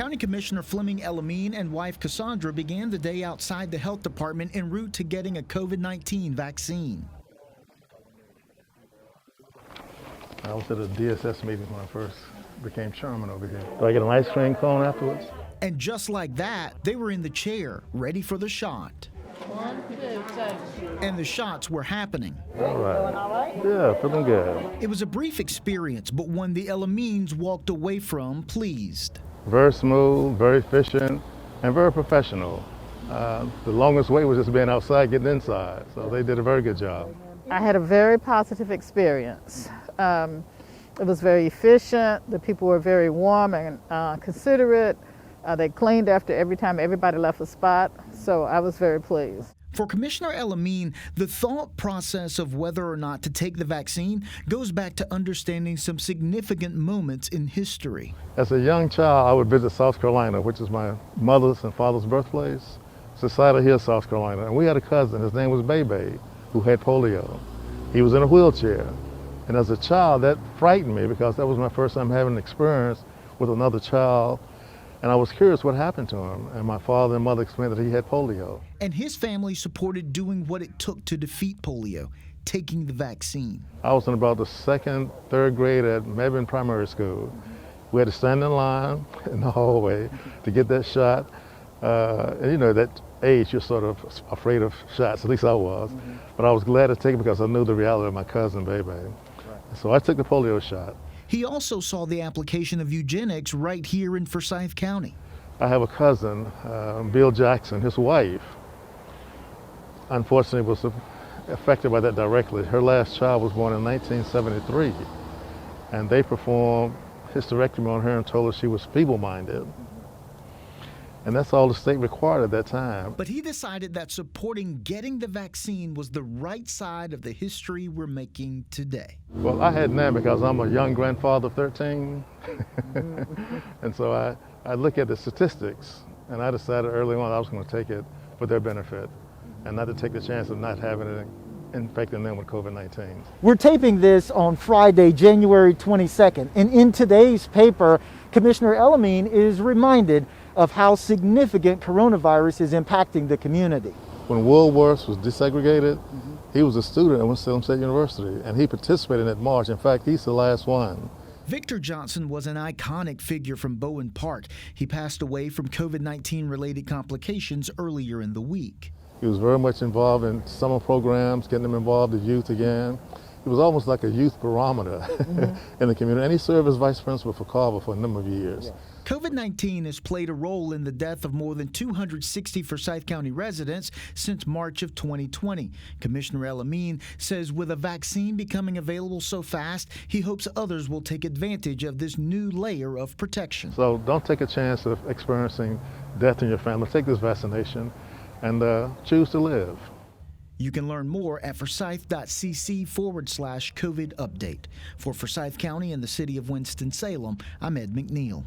County Commissioner Fleming Amin and wife Cassandra began the day outside the health department en route to getting a COVID-19 vaccine. I was at a DSS meeting when I first became chairman over here. Do I get an ice cream cone afterwards? And just like that, they were in the chair, ready for the shot. 1, 2, 3. And the shots were happening. All right. Yeah, feeling good. It was a brief experience, but one the Amins walked away from pleased. Very smooth, very efficient, and very professional. The longest wait was just being outside, getting inside. So they did a very good job. I had a very positive experience. It was very efficient. The people were very warm and considerate. They cleaned after every time everybody left a spot, so I was very pleased. For Commissioner Amin, the thought process of whether or not to take the vaccine goes back to understanding some significant moments in history. As a young child, I would visit South Carolina, which is my mother's and father's birthplace. It's Society Hill, South Carolina. And we had a cousin, his name was Bebe, who had polio. He was in a wheelchair. And as a child, that frightened me because that was my first time having an experience with another child. And I was curious what happened to him. And my father and mother explained that he had polio. And his family supported doing what it took to defeat polio, taking the vaccine. I was in about the second, third grade at Mebane Primary School. We had to stand in line in the hallway to get that shot. And you know, that age, you're sort of afraid of shots, at least I was. But I was glad to take it because I knew the reality of my cousin, Bebe. So I took the polio shot. He also saw the application of eugenics right here in Forsyth County. I have a cousin, Bill Jackson, his wife, unfortunately was affected by that directly. Her last child was born in 1973, and they performed hysterectomy on her and told her she was feeble-minded. And that's all the state required at that time. But he decided that supporting getting the vaccine was the right side of the history we're making today. Well, I had none because I'm a young grandfather of 13. And so I look at the statistics, and I decided early on I was going to take it for their benefit and not to take the chance of not having it infecting them with COVID-19. We're taping this on Friday, January 22nd. And in today's paper, Commissioner Amin is reminded of how significant coronavirus is impacting the community. When Woolworths was desegregated, he was a student at Winston-Salem State University, and he participated in that march. In fact, he's the last one. Victor Johnson was an iconic figure from Bowen Park. He passed away from COVID-19 related complications earlier in the week. He was very much involved in summer programs, getting them involved with youth again. He was almost like a youth barometer in the community, and he served as vice principal for Carver for a number of years. COVID-19 has played a role in the death of more than 260 Forsyth County residents since March of 2020. Commissioner Amin says with a vaccine becoming available so fast, he hopes others will take advantage of this new layer of protection. So don't take a chance of experiencing death in your family. Take this vaccination and choose to live. You can learn more at forsyth.cc/COVID update. For Forsyth County and the city of Winston-Salem, I'm Ed McNeil.